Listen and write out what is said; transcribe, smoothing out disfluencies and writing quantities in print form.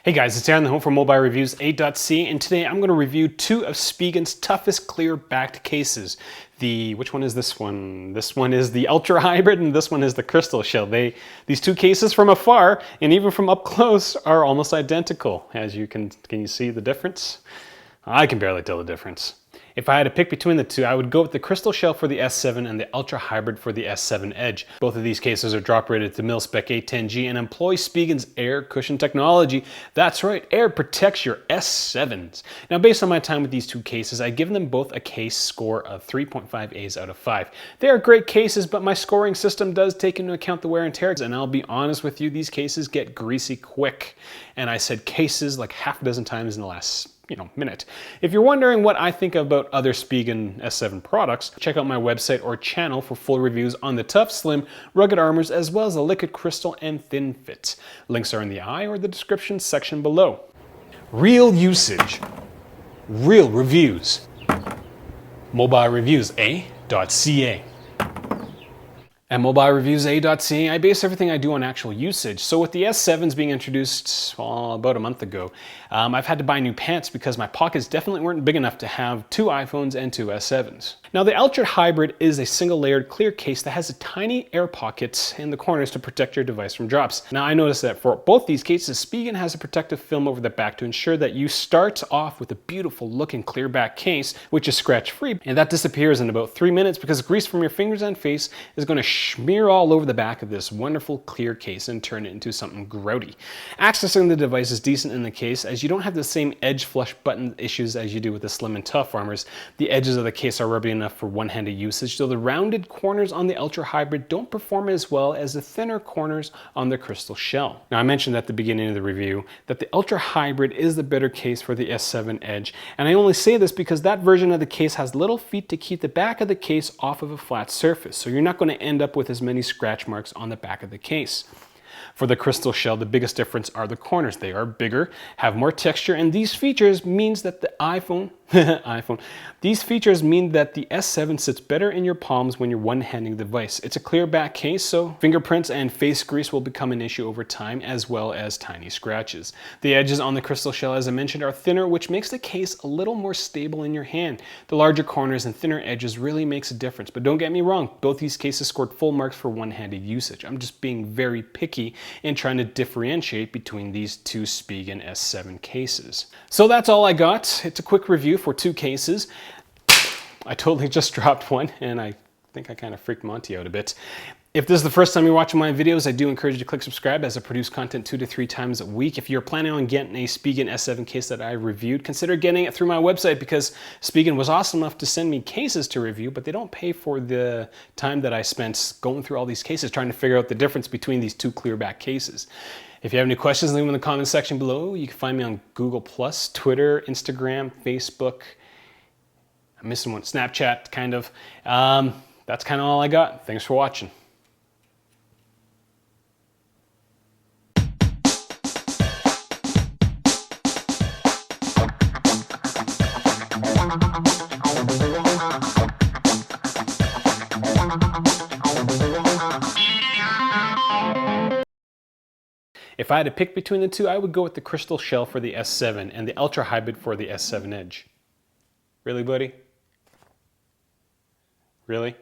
Hey guys, it's Aaron, the home for MobileReviewsEh, and today I'm going to review two of Spigen's toughest clear-backed cases. Which one is this one? This one is the Ultra Hybrid, and this one is the Crystal Shell. These two cases from afar, and even from up close, are almost identical. As can you see the difference? I can barely tell the difference. If I had to pick between the two, I would go with the Crystal Shell for the S7 and the Ultra Hybrid for the S7 Edge. Both of these cases are drop rated to Mil-Spec A10G and employ Spigen's air cushion technology. That's right, air protects your S7s. Now, based on my time with these two cases, I've given them both a case score of 3.5 A's out of 5. They are great cases, but my scoring system does take into account the wear and tear, and I'll be honest with you, these cases get greasy quick. And I said cases like half a dozen times in the last minute. If you're wondering what I think about other Spigen S7 products, check out my website or channel for full reviews on the tough, slim, rugged armors, as well as the liquid crystal and thin fit. Links are in the eye or the description section below. Real usage, real reviews. MobileReviewsEh.ca. At MobileReviewsEh.ca, I base everything I do on actual usage. So with the S7s being introduced about a month ago, I've had to buy new pants because my pockets definitely weren't big enough to have two iPhones and two S7s. Now the Ultra Hybrid is a single layered clear case that has a tiny air pocket in the corners to protect your device from drops. Now I noticed that for both these cases, Spigen has a protective film over the back to ensure that you start off with a beautiful looking clear back case, which is scratch free, and that disappears in about 3 minutes because grease from your fingers and face is going to smear all over the back of this wonderful clear case and turn it into something grody. Accessing the device is decent in the case as you don't have the same edge flush button issues as you do with the slim and tough armors. The edges of the case are rubbly enough for one-handed usage, though the rounded corners on the Ultra Hybrid don't perform as well as the thinner corners on the Crystal Shell. Now I mentioned at the beginning of the review that the Ultra Hybrid is the better case for the S7 Edge, and I only say this because that version of the case has little feet to keep the back of the case off of a flat surface, so you're not going to end up with as many scratch marks on the back of the case. For the Crystal Shell, the biggest difference are the corners. They are bigger, have more texture, and these features means that the These features mean that the S7 sits better in your palms when you're one-handing the device. It's a clear back case, so fingerprints and face grease will become an issue over time, as well as tiny scratches. The edges on the Crystal Shell, as I mentioned, are thinner, which makes the case a little more stable in your hand. The larger corners and thinner edges really makes a difference, but don't get me wrong, both these cases scored full marks for one-handed usage. I'm just being very picky and trying to differentiate between these two Spigen S7 cases. So that's all I got. It's a quick review for two cases. I totally just dropped one, and I think I kind of freaked Monty out a bit. If this is the first time you're watching my videos, I do encourage you to click subscribe as I produce content 2 to 3 times a week. If you're planning on getting a Spigen S7 case that I reviewed, consider getting it through my website because Spigen was awesome enough to send me cases to review, but they don't pay for the time that I spent going through all these cases trying to figure out the difference between these two clear back cases. If you have any questions, leave them in the comment section below. You can find me on Google+, Twitter, Instagram, Facebook. I'm missing one, Snapchat, kind of. That's kind of all I got. Thanks for watching. If I had to pick between the two, I would go with the Crystal Shell for the S7 and the Ultra Hybrid for the S7 Edge. Really, buddy? Really?